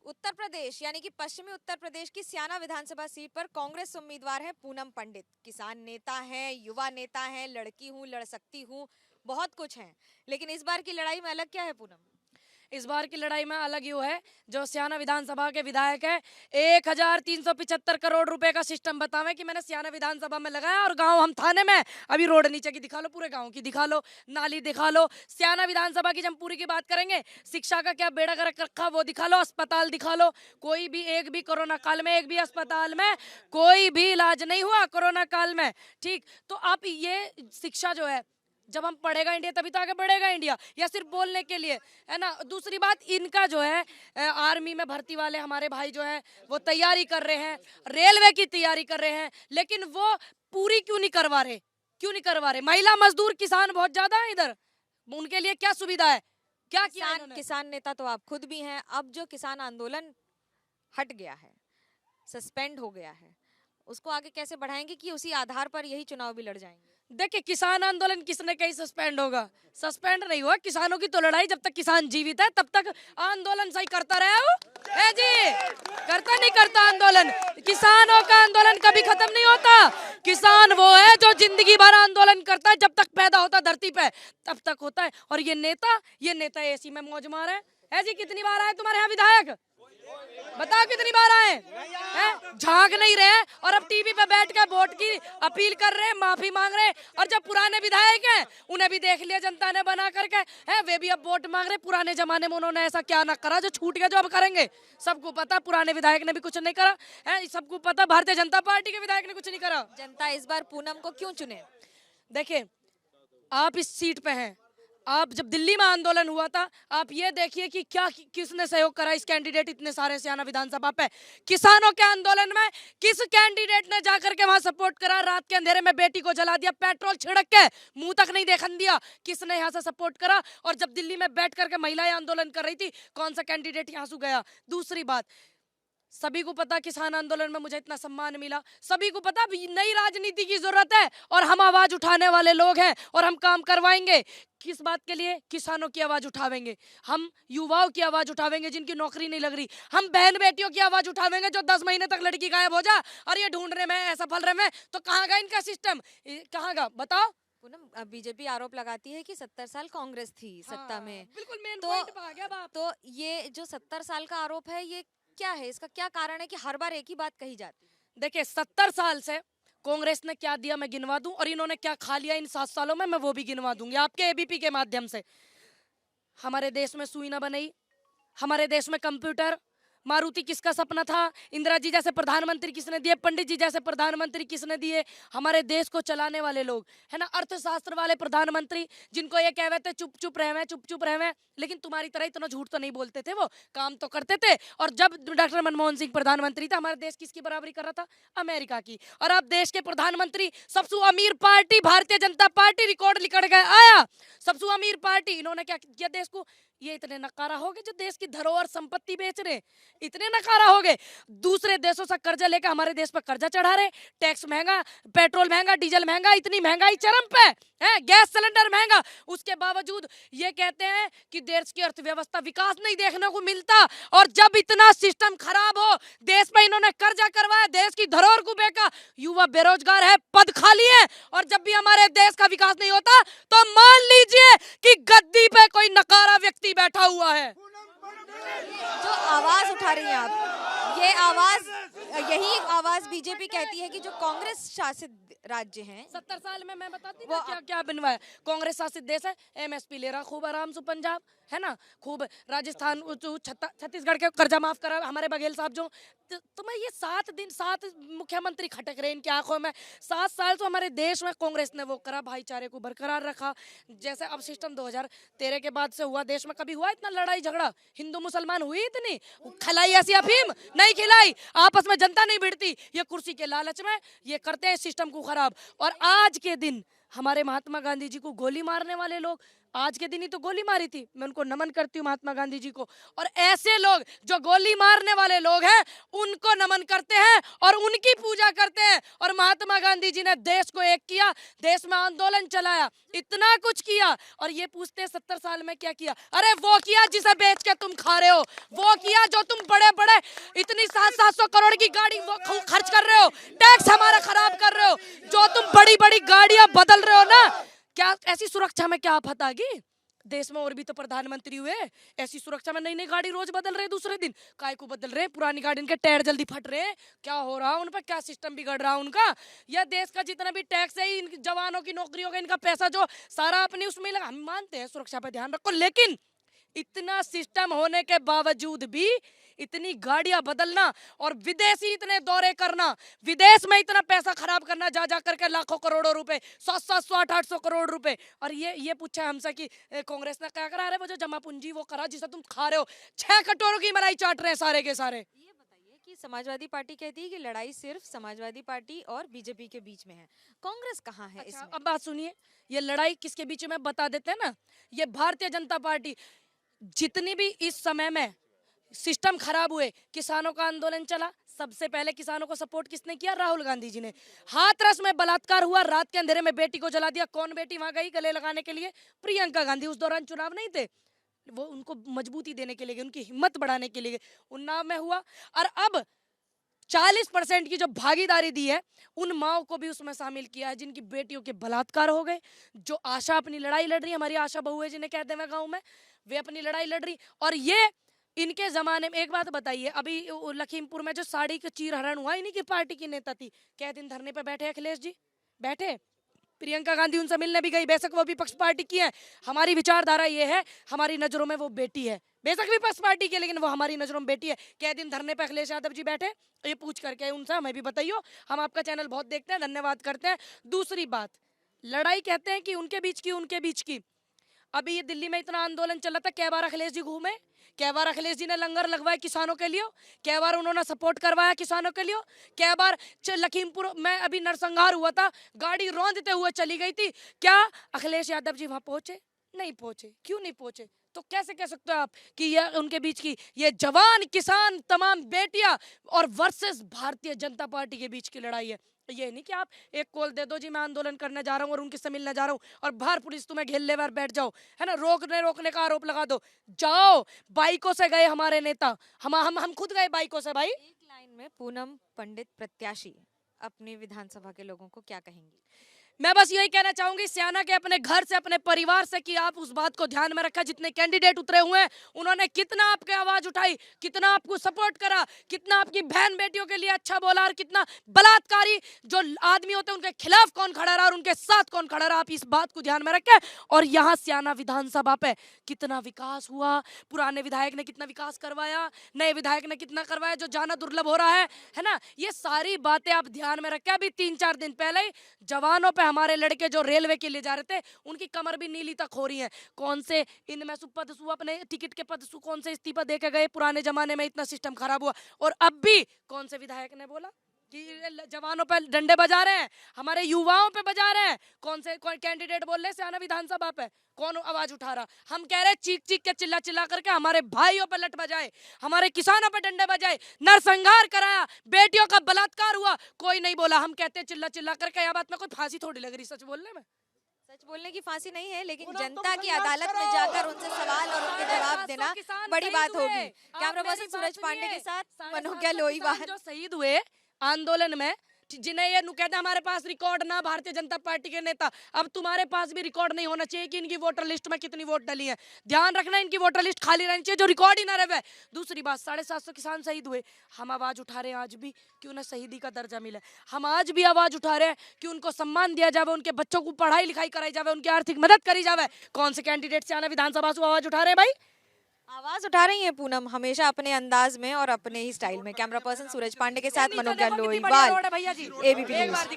उत्तर प्रदेश यानी कि पश्चिमी उत्तर प्रदेश की स्याना विधानसभा सीट पर कांग्रेस उम्मीदवार है पूनम पंडित। किसान नेता हैं, युवा नेता हैं, लड़की हूं, लड़ सकती हूं, बहुत कुछ है। लेकिन इस बार की लड़ाई में अलग क्या है पूनम? इस बार की लड़ाई में अलग यू है, जो सियाना विधानसभा के विधायक है 1375 करोड़ रुपए का सिस्टम बतावे कि मैंने सियाना विधानसभा में लगाया और गांव हम थाने में अभी रोड नीचे की दिखा लो, पूरे गांव की दिखा लो, नाली दिखा लो। सियाना विधानसभा की जब हम पूरी की बात करेंगे, शिक्षा का क्या बेड़ा गर्क रखा वो दिखा लो, अस्पताल दिखा लो। कोई भी एक भी कोरोना काल में एक भी अस्पताल में कोई भी इलाज नहीं हुआ कोरोना काल में। ठीक, तो आप ये शिक्षा जो है, जब हम पढ़ेगा इंडिया तभी तो आगे बढ़ेगा इंडिया, या सिर्फ बोलने के लिए, है ना। दूसरी बात, इनका जो है आर्मी में भर्ती वाले हमारे भाई जो है वो तैयारी कर रहे हैं, रेलवे की तैयारी कर रहे हैं, लेकिन वो पूरी क्यों नहीं करवा रहे? क्यों नहीं करवा रहे? महिला मजदूर किसान बहुत ज्यादा है इधर, उनके लिए क्या सुविधा है? क्या किया किसान नेता तो आप खुद भी हैं। अब जो किसान आंदोलन हट गया है, सस्पेंड हो गया है, उसको आगे कैसे बढ़ाएंगे कि उसी आधार पर यही चुनाव भी लड़ जाएंगे? देखिए, किसान आंदोलन किसने कहीं सस्पेंड होगा? सस्पेंड नहीं हुआ। किसानों की तो लड़ाई, जब तक किसान जीवित है तब तक आंदोलन सही करता रहा वो है जी, करता नहीं करता आंदोलन। किसानों का आंदोलन कभी खत्म नहीं होता। किसान वो है जो जिंदगी भर आंदोलन करता है, जब तक पैदा होता धरती पे तब तक होता है। और ये नेता एसी में मौज मार है जी। कितनी बार आए तुम्हारे यहाँ विधायक? बताओ कितनी बार आए हैं? झांक नहीं रहे और अब टीवी पे बैठ कर वोट की अपील कर रहे हैं, माफी मांग रहे हैं। और जब पुराने विधायक हैं उन्हें भी देख लिया जनता ने बना करके, हैं वे भी अब वोट मांग रहे। पुराने जमाने में उन्होंने ऐसा क्या ना करा जो छूट गया, जो अब करेंगे। सबको पता पुराने विधायक ने भी कुछ नहीं करा है, सबको पता भारतीय जनता पार्टी के विधायक ने कुछ नहीं करा। जनता इस बार पूनम को क्यों चुने? देखिए, आप इस सीट पे हैं, आप जब दिल्ली में आंदोलन हुआ था, आप ये देखिए कि क्या किसने सहयोग करा इस कैंडिडेट इतने सारे सियाना विधानसभा पे। किसानों के आंदोलन में किस कैंडिडेट ने जाकर के वहां सपोर्ट करा? रात के अंधेरे में बेटी को जला दिया, पेट्रोल छिड़क के, मुंह तक नहीं देखने दिया। किसने यहाँ से सपोर्ट करा? और जब दिल्ली में बैठ करके महिलाएं आंदोलन कर रही थी, कौन सा कैंडिडेट यहाँ से गया? दूसरी बात, सभी को पता किसान आंदोलन में मुझे इतना सम्मान मिला। सभी को पता नई राजनीति की जरूरत है और हम आवाज उठाने वाले लोग हैं और हम काम करवाएंगे। किस बात के लिए? किसानों की आवाज उठावेंगे, हम युवाओं की आवाज उठावेंगे जिनकी नौकरी नहीं लग रही, हम बहन बेटियों की आवाज उठावेंगे जो 10 महीने तक लड़की गायब हो जा और ये ढूंढने में असफल रहे में। तो कहाँ गया इनका सिस्टम? कहाँ गया बताओ? पूनम, बीजेपी आरोप लगाती है कि 70 साल कांग्रेस थी सत्ता में। बिल्कुल मेन तो, पॉइंट पे आ गया बाप। तो ये जो 70 साल का आरोप है, ये क्या है? इसका क्या कारण है कि हर बार एक ही बात कही जाती है? देखिए, 70 साल से कांग्रेस ने क्या दिया मैं गिनवा दूं, और इन्होंने क्या खा लिया इन 7 सालों में मैं वो भी गिनवा दूंगी आपके एबीपी के माध्यम से। हमारे देश में सुई ना बनाई, हमारे देश में कंप्यूटर, मारुति किसका सपना था? इंदिरा जी जैसे प्रधानमंत्री किसने दिए? पंडित जी जैसे प्रधानमंत्री किसने दिए? हमारे देश को चलाने वाले लोग, है ना, अर्थशास्त्र वाले प्रधानमंत्री, जिनको ये कहते थे चुप चुप रहे, चुप चुप रहे। लेकिन तुम्हारी तरह इतना झूठ तो नहीं बोलते थे, वो काम तो करते थे। और जब डॉक्टर मनमोहन सिंह प्रधानमंत्री था, हमारे देश किसकी बराबरी कर रहा था? अमेरिका की। और अब देश के प्रधानमंत्री सबसे अमीर party Bharatiya Janata party, record लिख गए आया सबसे अमीर पार्टी। इन्होंने क्या किया देश को? ये इतने नकारा हो गए जो देश की धरोहर संपत्ति बेच रहे, इतने नकारा हो गए। दूसरे देशों से कर्जा लेकर हमारे देश पर कर्जा चढ़ा रहे, टैक्स महंगा, पेट्रोल महंगा, डीजल महंगा, इतनी महंगाई चरम पे है, गैस सिलेंडर महंगा। उसके बावजूद ये कहते हैं कि देश की अर्थव्यवस्था विकास नहीं देखने को मिलता। और जब इतना सिस्टम खराब हो, देश पे इन्होंने कर्जा करवाया, देश की धरोहर को बेचा, युवा बेरोजगार है, पद खाली है। और जब भी हमारे देश का विकास नहीं होता तो मान लीजिए कि गद्दी पे कोई नकारा व्यक्ति बैठा हुआ है। जो आवाज उठा रही हैं आप, ये आवाज, यही आवाज बीजेपी कहती है कि जो कांग्रेस शासित राज्य हैं, 70 साल में मैं बताती हूँ क्या क्या बनवाया। कांग्रेस शासित देश है, एमएसपी ले रहा खूब आराम से पंजाब, है ना, खूब राजस्थान, छत्तीसगढ़ के कर्जा माफ करा हमारे बघेल साहब जो। तो मैं ये 7 मुख्यमंत्री खटक रहे इनकी आंखों में। 7 साल तो हमारे देश में कांग्रेस ने वो करा, भाईचारे को बरकरार रखा। जैसे अब सिस्टम 2013 के बाद से हुआ, देश में कभी हुआ इतना लड़ाई झगड़ा? हिंदू मुसलमान हुई इतनी? खिलाई ऐसी अफीम नहीं खिलाई, आपस में जनता नहीं भिड़ती। ये कुर्सी के लालच में ये करते हैं सिस्टम को खराब। और आज के दिन हमारे महात्मा गांधी जी को गोली मारने वाले लोग, आज के दिन ही तो गोली मारी थी। मैं उनको नमन करती हूँ, महात्मा गांधी जी को। और ऐसे लोग जो गोली मारने वाले लोग हैं उनको नमन करते हैं और उनकी पूजा करते हैं। और महात्मा गांधी जी ने देश को एक किया, देश में आंदोलन चलाया, इतना कुछ किया। और ये पूछते हैं 70 साल में क्या किया? अरे वो किया जिसे बेच के तुम खा रहे हो, वो किया जो तुम बड़े बड़े इतनी 700 करोड़ की गाड़ी वो खर्च कर रहे हो, टैक्स हमारा खराब कर रहे हो, जो तुम बड़ी बड़ी गाड़ियां बदल रहे हो ना, क्या ऐसी सुरक्षा में क्या आफत आ गई? देश में और भी तो प्रधानमंत्री हुए, ऐसी सुरक्षा में नई नई गाड़ी रोज बदल रहे, दूसरे दिन काय को बदल रहे, पुरानी गाड़ी इनके टायर जल्दी फट रहे हैं, क्या हो रहा है उन पर, क्या सिस्टम बिगड़ रहा है उनका? या देश का जितना भी टैक्स है, इन जवानों की नौकरियों का इनका पैसा जो सारा अपने उसमें लगा। हम मानते हैं सुरक्षा पर ध्यान रखो, लेकिन इतना सिस्टम होने के बावजूद भी इतनी गाड़ियां बदलना और विदेशी इतने दौरे करना, विदेश में इतना पैसा खराब करना, जा जा करके लाखों करोड़ों रुपए, 700 800 करोड़ रुपए। और ये पूछा हमसे कि कांग्रेस ने क्या करा? रहे वो जो जमा पूंजी वो करा जिसे तुम खा रहे हो, 6 कटोरों की मलाई चाट रहे हैं सारे के सारे। ये बताइए कि समाजवादी पार्टी कहती है कि लड़ाई सिर्फ समाजवादी पार्टी और बीजेपी के बीच में है, कांग्रेस कहाँ है अच्छा, इसमें? अब बात सुनिए, ये लड़ाई किसके बीच में बता देते हैं ना, ये भारतीय जनता पार्टी। जितनी भी इस समय में सिस्टम खराब हुए, किसानों का आंदोलन चला, सबसे पहले किसानों को सपोर्ट किसने किया? राहुल गांधी जी ने। हाथरस में बलात्कार हुआ, रात के अंधेरे में बेटी को जला दिया, कौन बेटी वहां गई गले लगाने के लिए? प्रियंका गांधी। उस दौरान चुनाव नहीं थे, वो उनको मजबूती देने के लिए, उनकी हिम्मत बढ़ाने के लिए उन्नाव में हुआ। और अब 40% की जो भागीदारी दी है, उन माओ को भी उसमें शामिल किया है जिनकी बेटियों के बलात्कार हो गए। जो आशा अपनी लड़ाई लड़ रही है, हमारी आशा बहू है जिन्हें कहते हैं गाँव में, वे अपनी लड़ाई लड़ रही। और ये इनके जमाने में, एक बात बताइए, अभी लखीमपुर में जो साड़ी का चीरहरण हुआ, इन्हीं की पार्टी की नेता थी, क्या दिन धरने पे बैठे अखिलेश जी? बैठे। प्रियंका गांधी उनसे मिलने भी गई, बेशक वो विपक्ष पार्टी की है। हमारी विचारधारा ये है, हमारी नजरों में वो बेटी है, बेशक विपक्ष पार्टी की, लेकिन वो हमारी नजरों में बेटी है। क्या दिन धरने पे अखिलेश यादव जी बैठे? ये पूछ करके उनसे हमें भी बताइयो, हम आपका चैनल बहुत देखते हैं, धन्यवाद करते हैं। दूसरी बात, लड़ाई कहते हैं कि उनके बीच की। अभी ये दिल्ली में इतना आंदोलन चला था, कै बार अखिलेश जी घूमे? कै बार अखिलेश जी ने लंगर लगवाए किसानों के लिए? कै बार उन्होंने सपोर्ट करवाया किसानों के लिए? कै बार लखीमपुर में अभी नरसंहार हुआ था, गाड़ी रौंदते हुए चली गई थी, क्या अखिलेश यादव जी वहां पहुंचे? नहीं पहुंचे। क्यों नहीं पहुंचे? तो कैसे कह सकते हो आप कि ये उनके बीच की, ये जवान किसान तमाम बेटियां और वर्सेस भारतीय जनता पार्टी के बीच की लड़ाई है? ये नहीं कि आप एक कॉल दे दो, जी मैं आंदोलन करने जा रहा हूँ और उनके से मिलने जा रहा हूँ, और बाहर पुलिस तुम्हें घेर ले बार बैठ जाओ, है ना, रोकने का आरोप लगा दो। जाओ, बाइकों से गए हमारे नेता, हम खुद गए बाइकों से। भाई, एक लाइन में पूनम पंडित प्रत्याशी अपनी विधानसभा के लोगों को क्या कहेंगी? मैं बस यही कहना चाहूंगी सियाना के अपने घर से, अपने परिवार से, कि आप उस बात को ध्यान में रखा, जितने कैंडिडेट उतरे हुए हैं उन्होंने कितना आपके आवाज उठाई, कितना आपको सपोर्ट करा, कितना आपकी बहन बेटियों के लिए अच्छा बोला, और कितना बलात्कारी जो आदमी होते हैं उनके खिलाफ कौन खड़ा रहा और उनके साथ कौन खड़ा रहा। आप इस बात को ध्यान में रखें। और यहाँ सियाना विधानसभा पे कितना विकास हुआ, पुराने विधायक ने कितना विकास करवाया, नए विधायक ने कितना करवाया, जो जाना दुर्लभ हो रहा है ना, ये सारी बातें आप ध्यान में रखें। अभी 3-4 दिन पहले ही जवानों पे हमारे लड़के जो रेलवे के लिए जा रहे थे, उनकी कमर भी नीली तक हो रही है। कौन से इनमें सुपदसु अपने टिकट के पदसु कौन से इस्तीफा दे के गए? पुराने जमाने में इतना सिस्टम खराब हुआ, और अब भी कौन से विधायक ने बोला कि जवानों पे डंडे बजा रहे हैं, हमारे युवाओं पे बजा रहे हैं? कौन कैंडिडेट बोल रहे सियाना विधानसभा पे? कौन आवाज उठा रहा? हम कह रहे चीख चीख के चिल्ला करके हमारे भाइयों पे लट बजाए, हमारे किसानों पे डंडे बजाए, नरसंहार कराया, बेटियों का बलात्कार हुआ, कोई नहीं बोला। हम कहते चिल्ला करके, यह बात में कोई फांसी थोड़ी लग रही सच बोलने में? सच बोलने की फांसी नहीं है, लेकिन जनता की अदालत में जाकर उनसे सवाल और उनके जवाब देना बड़ी बात होगी। कैमरा पर्सन सूरज पांडे के साथ मनोज्ञा लोईवाल। जो शहीद हुए आंदोलन में, जिन्हें ये कहते हैं हमारे पास रिकॉर्ड ना, भारतीय जनता पार्टी के नेता, अब तुम्हारे पास भी रिकॉर्ड नहीं होना चाहिए कि इनकी वोटर लिस्ट में कितनी वोट डली है। ध्यान रखना, इनकी वोटर लिस्ट खाली रहनी चाहिए, जो रिकॉर्ड ही ना रहे। दूसरी बात, 750 किसान शहीद हुए, हम आवाज उठा रहे हैं आज भी कि उन्हें शहीदी का दर्जा मिले। हम आज भी आवाज उठा रहे हैं कि उनको सम्मान दिया जाए, उनके बच्चों को पढ़ाई लिखाई कराई जाए, उनकी आर्थिक मदद करी जाए। कौन से कैंडिडेट से आना विधानसभा से आवाज उठा रहे हैं? भाई, आवाज उठा रही है पूनम, हमेशा अपने अंदाज में और अपने ही स्टाइल में। कैमरा पर्सन सूरज पांडे के साथ मनोज्ञा लोईवाल, एबीपी न्यूज़।